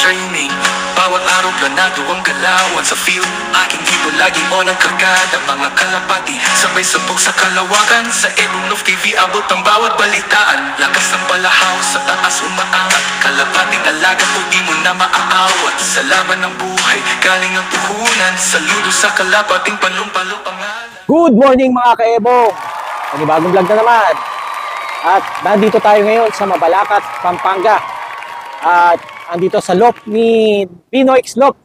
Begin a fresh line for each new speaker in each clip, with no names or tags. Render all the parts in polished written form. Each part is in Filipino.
training. Bawat araw planado ang galawan sa field. Aking tipo laging on ang kargada. Mga kalapati, sabay sabog sa kalawakan. Sa Ebong Love TV, abot ang bawat balitaan. Lakas ng balahaw, sa taas umaangat. Kalapating alaga po, di mo na maaawat. Sa laban ng buhay, galing ang puhunan. Saludo sa kalapating palumpalo pangalan.
Good morning mga ka-Ebong! Panibagong vlog na naman. At nandito tayo ngayon sa Mabalacat, Pampanga. At andito sa loop ni Pinoy Slope.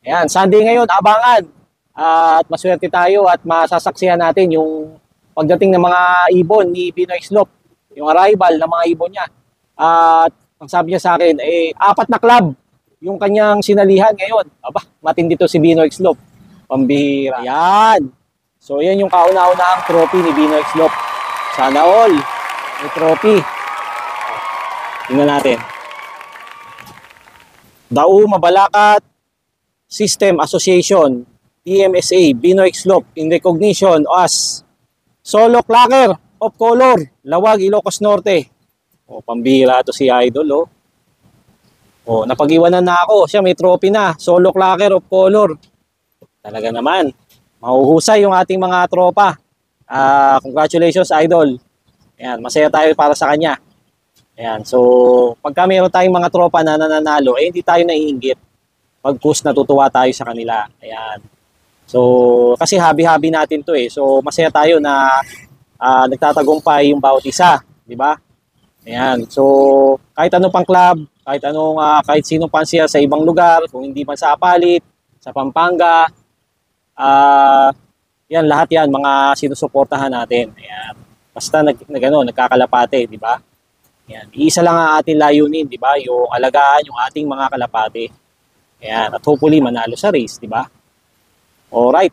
Ayan, Sunday ngayon, abangan. At maswerte tayo at masasaksihan natin yung pagdating ng mga ibon ni Pinoy Slope. Yung arrival ng mga ibon niya. At ang sabi niya sa akin, 4 na club yung kanyang sinalihan ngayon. Aba, matindi to si Pinoy Slope. Pambihira. Ayan. So, yan yung kauna-unahang trophy ni Pinoy Slope. Sana all. May trophy. Tingnan natin. Dao Mabalacat System Association, PMSA, Pinoy Slope, in recognition as Solo Clacker of Color, Lawag, Ilocos Norte. O, pambihira to si Idol, oh. O, napag-iwanan na ako. Siya may trophy na. Solo Clacker of Color. Talaga naman. Mahuhusay yung ating mga tropa. Congratulations, Idol. Ayan, masaya tayo para sa kanya. Ayan, so pagka mayroon tayong mga tropa na nananalo, hindi tayo naiinggit. Pag-push natutuwa tayo sa kanila. Ayan. So, kasi habi-habi natin to eh. So, masaya tayo na nagtatagumpay yung bawat isa. Di ba? Ayan. So, kahit anong pang club, kahit sinong pansiya sa ibang lugar, kung hindi man sa Apalit, sa Pampanga, yan, lahat yan, mga sinusuportahan natin. Ayan. Basta nagkakalapate, di ba? Ayan. Iisa lang ang ating layunin, di ba? Yung alagaan yung ating mga kalapate. Ayan. At hopefully manalo sa race, di ba? Alright.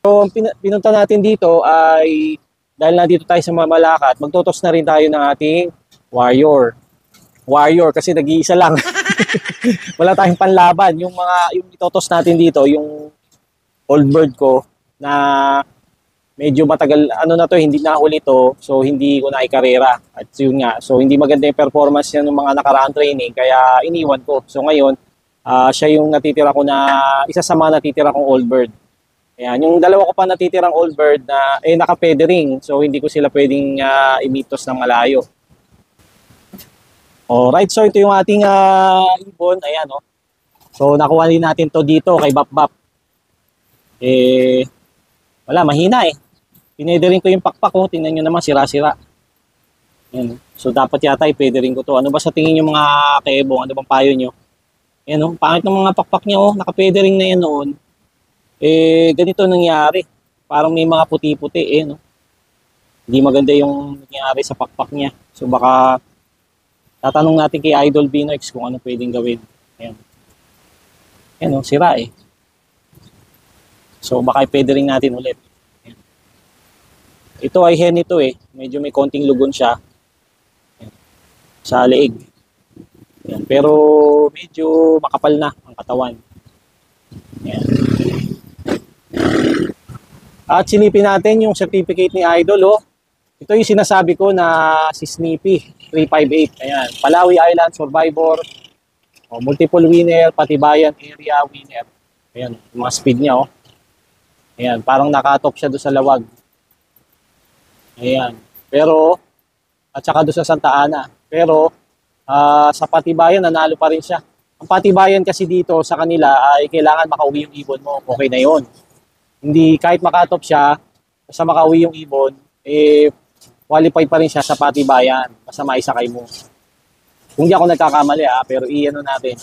So, pinunta natin dito ay, dahil nandito tayo sa Mabalacat, magtotos na rin tayo ng ating warrior. Warrior, kasi nag-iisa lang. Wala tayong panlaban. Yung itotos natin dito, yung old bird ko, na medyo matagal, na to, hindi nahuli to, so hindi ko na ikarera. At yun nga, so hindi maganda yung performance niya ng mga nakaraang training, kaya iniwan ko. So ngayon, siya yung natitira ko na, isa sa mga natitira kong old bird. Ayan, yung dalawa ko pa natitirang old bird na, naka-feathering, so hindi ko sila pwedeng imitos ng malayo. Alright, so ito yung ating ibon, ayan o. So nakuha din natin to dito kay Bap Bap. Wala, mahina eh. Pinedering ko yung pakpak ko. Tingnan nyo naman, sira-sira. So, dapat yata ipedering ko to. Ano ba sa tingin nyo mga ka-Ebong? Ano bang payo nyo? Ayan o, pangit ng mga pakpak nyo. Nakapedering na yan noon. Ganito nangyari. Parang may mga puti-puti. No? Hindi maganda yung nangyari sa pakpak niya. So, baka tatanong natin kay Idol Binox kung ano pwedeng gawin. Ayan. Ayan o, sira eh. So, baka ipedering natin ulit. Ito ay hen ito eh. Medyo may konting lugon siya. Ayan. Sa leeg. Ayan. Pero medyo makapal na ang katawan. Ayan. At silipin natin yung certificate ni Idol. Oh. Ito yung sinasabi ko na si Snippy 358. Ayan. Palawi Island Survivor. Multiple winner. Patibayan area winner. Ayan. Yung mga speed niya. Oh. Ayan. Parang nakatop siya doon sa Lawag. Ayan. Pero, at saka doon sa Santa Ana. Pero, sa Patibayan, nanalo pa rin siya. Ang Patibayan kasi dito sa kanila ay kailangan makauwi yung ibon mo. Okay na yon. Hindi, kahit makatop siya, basta makauwi yung ibon, qualified pa rin siya sa Patibayan. Basta maisakay mo. Kung di ako nagkakamali, pero i-ano natin.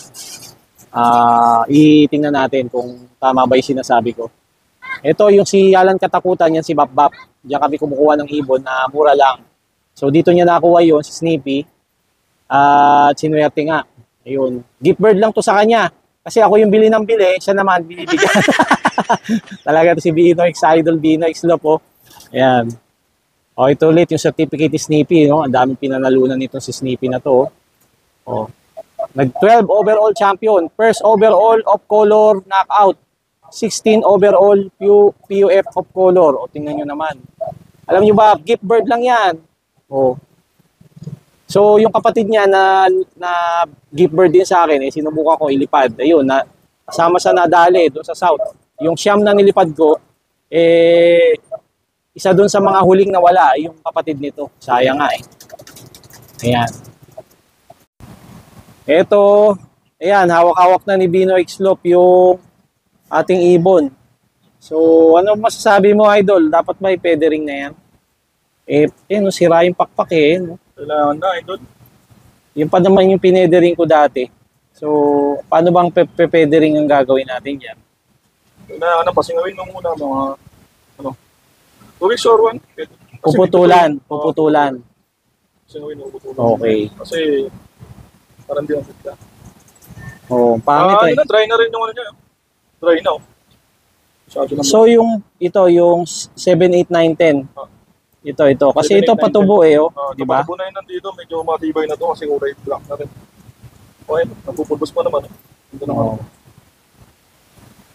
Itingnan natin kung tama ba yung sinasabi ko. Ito yung si Alan Katakutan, yan si Bap Bap. Diyan kami kumukuha ng ibon na mura lang. So dito niya nakuha yon si Snippy. At sinuwerte nga. Ayun. Gift bird lang to sa kanya. Kasi ako yung bili ng bili, siya naman binibigyan. Talaga to si Binoy, Idol Binoy Slope. Oh. Ayan. O ito ulit yung certificate ni Snippy. No? Ang daming pinanalunan nito si Snippy na to. Oh. Nag-12 overall champion. First overall of color knockout. 16 overall PUF of color. O, tingnan nyo naman. Alam nyo ba, gift bird lang yan. O. So, yung kapatid niya na gift bird din sa akin, sinubukan ko ilipad. Ayun, kasama sa nadali doon sa south. Yung siyam na nilipad ko, isa doon sa mga huling nawala, yung kapatid nito. Sayang nga eh. Ayan. Ito, ayan, hawak-hawak na ni Bino Xlop yung ating ibon. So, ano masasabi mo, Idol? Dapat ba i-feathering na yan? No, sira yung pakpak eh. No?
Kailangan na, Idol.
Yung pa naman yung pinedering ko dati. So, paano bang pe-feathering ang gagawin natin yan?
Kailangan na pasingawin mo muna mga, 2 weeks or 1.
Puputulan.
Pasingawin mo, puputulan.
Okay.
Kasi, parang di ang fit ka.
Oh, pangit eh.
Dry na rin yung ano niya. Dry na,
So, yung 7, 8, 9, 10. Ito. Kasi
7, 8,
ito patubo eh, oh. Di ba?
Patubo na yun nandito, medyo matibay na to kasi kulay black na rin. Okay, napupulbos pa naman. Ito naman.
Oh.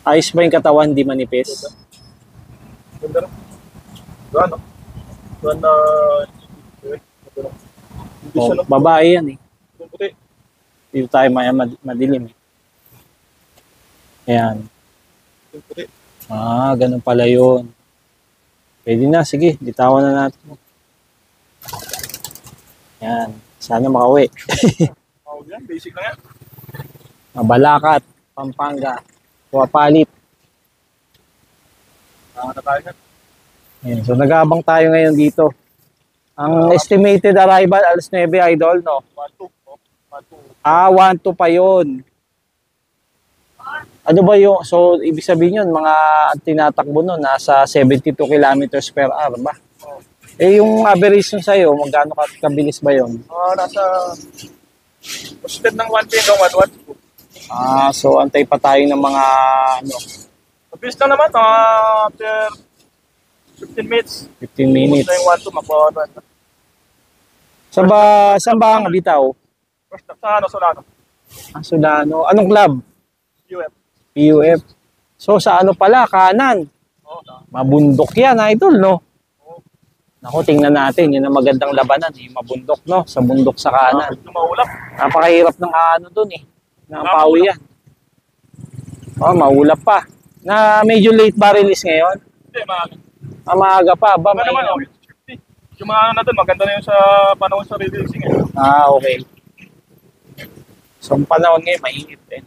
Ayos ba yung katawan, di manipis?
Ganda na. Gano? Gana. Hindi
Oh,
siya na.
babae yan eh.
Yung puti.
Dito tayo madilim eh. Ayan.
Yung puti.
Ganun pala yun. Pwede na, sige, bitawan na natin. Yan, sana makauwi.
Yan, basic lang yan.
Balakat, Pampanga, Huapalit.
Na tayo yan.
Ayan, so nag-aabang tayo ngayon dito. Ang estimated arrival, alas 9, Idol, no?
1-2. 1-2.
1-2 pa yun. Ano ba yung, so ibig sabihin yun, mga tinatakbo nun, nasa 72 kilometers per hour ba? Yung average nun sa'yo, magkano kabilis ba yun?
Nasa speed ng 1K hanggang 1-1.
So antay pa tayo ng mga,
Mabilis lang naman, after 15 minutes.
15 minutes.
Kung yung 1-2, magbawa na.
Saan ba ang bitaw?
First, sa Solano.
Sudano. Anong club?
UF.
PUF. So sa ano pala, kanan. Mabundok yan, Idol, no? Naku, tingnan natin. Yun ang magandang labanan. Yung mabundok, no? Sa bundok sa kanan.
Maulap.
Napakahirap ng dun eh. Ng pawi yan. Maulap pa. Na medyo late ba release ngayon?
Hindi, maaga.
Maaga pa. Ba,
Ano naman, 50. Yung mga ano na dun, maganda na yun sa panahon sa releasing eh.
Okay. So, ang panahon ngayon, mainit eh.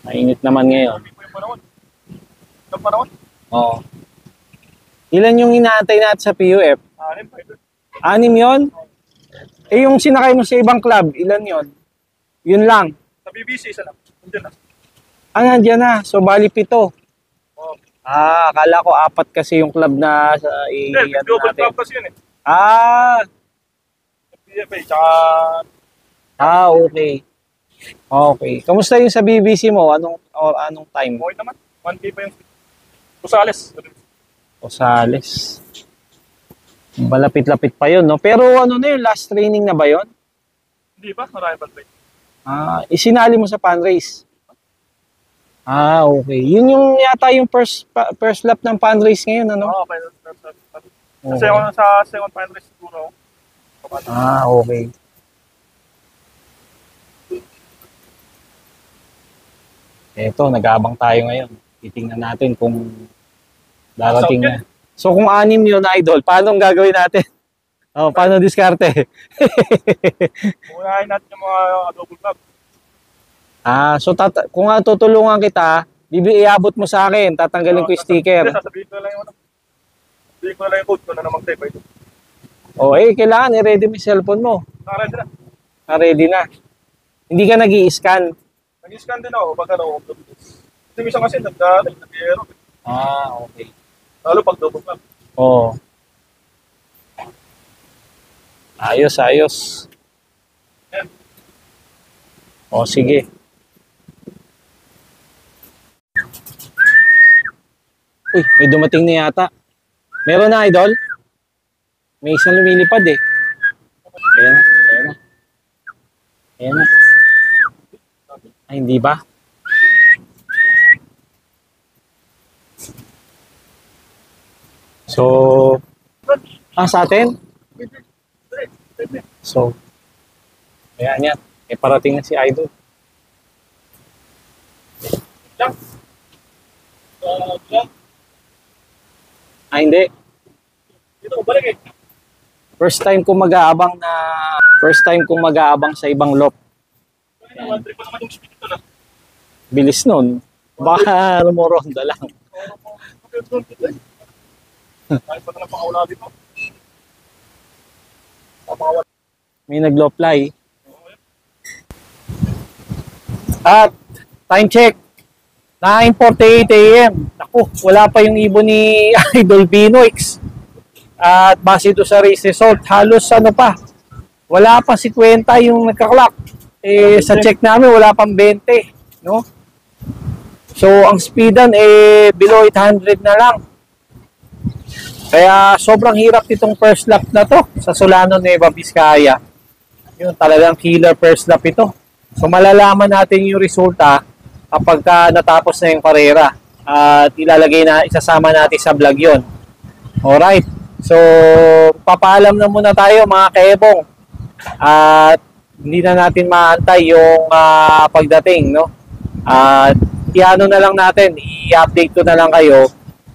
Mainit naman ngayon.
Hindi po yung panahon. Yung panahon?
Oo. Ilan yung inaantay natin sa PUF? 6 yun? Yung sinakay mo sa ibang club, ilan yun? Yun lang.
Sa BBC, isa lang. Nandiyan na.
Nandiyan na. So, bali 7.
Oh.
Akala ko 4 kasi yung club na sa
Hindi, double club kasi yun eh. PFA, tsaka...
Okay. Okay. Kamusta yung sa BBC mo? Anong time?
Okay naman. 1K pa yung... Kusales.
Osales. Malapit-lapit pa yun, no? Pero ano na yun, last training na ba yun?
Hindi pa, arrival rate.
Isinali mo sa pan race? Okay. Yun yung yata yung first lap ng pan race ngayon, ano?
Okay. Kasi ako sa second pan race siguro.
Okay. Eto, nag-aabang tayo ngayon. Titingnan natin kung darating na. So kung 6 yun, Idol, paano ang gagawin natin? Paano diskarte?
Unahin natin yung mga double club.
So kung tutulungan kita, iabot mo sa akin, tatanggalin ko yung sticker.
Sasabihin ko lang yung sabihin ko lang yung code ko na mag-type ito.
Kailangan i-ready mo yung cellphone mo.
Naka-ready na.
Ready na. Hindi ka nag-i-scan.
Nag-scan din ako pag kasi minsan kasi nag-error.
Okay.
Lalo pag double club.
Ayos.
Yan.
Sige. Uy, may dumating na yata. Meron na, Idol? May isang lumilipad eh. Ayan na. Ay, hindi ba? So, sa atin? So, ayan yan. Eh, parating na si Idol. Ah, hindi.
Dito, balik eh.
First time kong mag-aabang sa ibang loft.
One trip pa naman yung speed ito na.
Bilis nun. Baka rumoronda lang.
Kahit pa na lang pangawala dito.
May nag-low fly. At time check. 9:48 AM. Naku, wala pa yung ibon ni Idol Binoix. At base doon sa race result, halos ano pa, wala pa 50 yung nagka-clock. Eh, sa check namin, wala pang 20. No? So, ang speedan, below 800 na lang. Kaya, sobrang hirap itong first lap na to sa Solano, Nueva Vizcaya. Yun, talagang killer first lap ito. So, malalaman natin yung resulta kapag natapos na yung karera. At isasama natin sa vlog yun. Alright. So, papaalam na muna tayo mga kaebong. At hindi na natin maantay yung pagdating, no? At iano na lang natin, i-update ko na lang kayo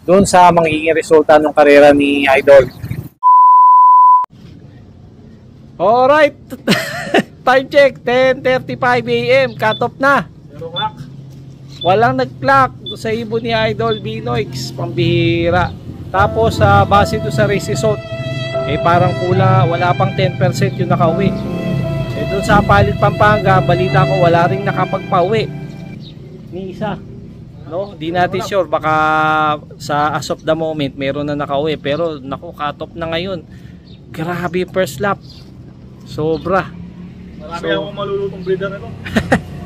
doon sa magiging resulta ng karera ni Idol. Alright. Time check, 10:35 AM. Cut off na.
Pero nga,
Walang nag-clock sa ibon ni Idol Binoix, pambihira. Tapos base do sa race result, parang wala pang 10% yung nakauwi. Doon sa Palit Pampanga, balita ko wala ring nakapagpauwi ni isa. No, di natin sure, baka sa as of the moment meron na nakauwi, pero naku, cut off na ngayon. Grabe first lap. Sobra.
marami akong malulutong breeder nito.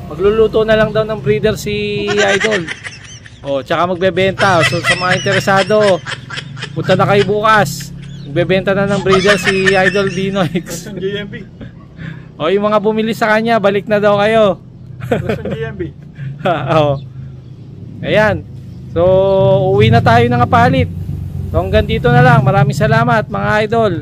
Magluluto na lang daw ng breeder si Idol. Tsaka magbebenta. So sa mga interesado, punta na kayo bukas. Magbebenta na ng breeder si Idol Binoix.
Christian JMB.
Yung mga bumili sa kanya, balik na daw kayo.
Christian JMB.
Ayan. So uwi na tayo ng Apalit. So hanggang dito na lang. Maraming salamat mga idol.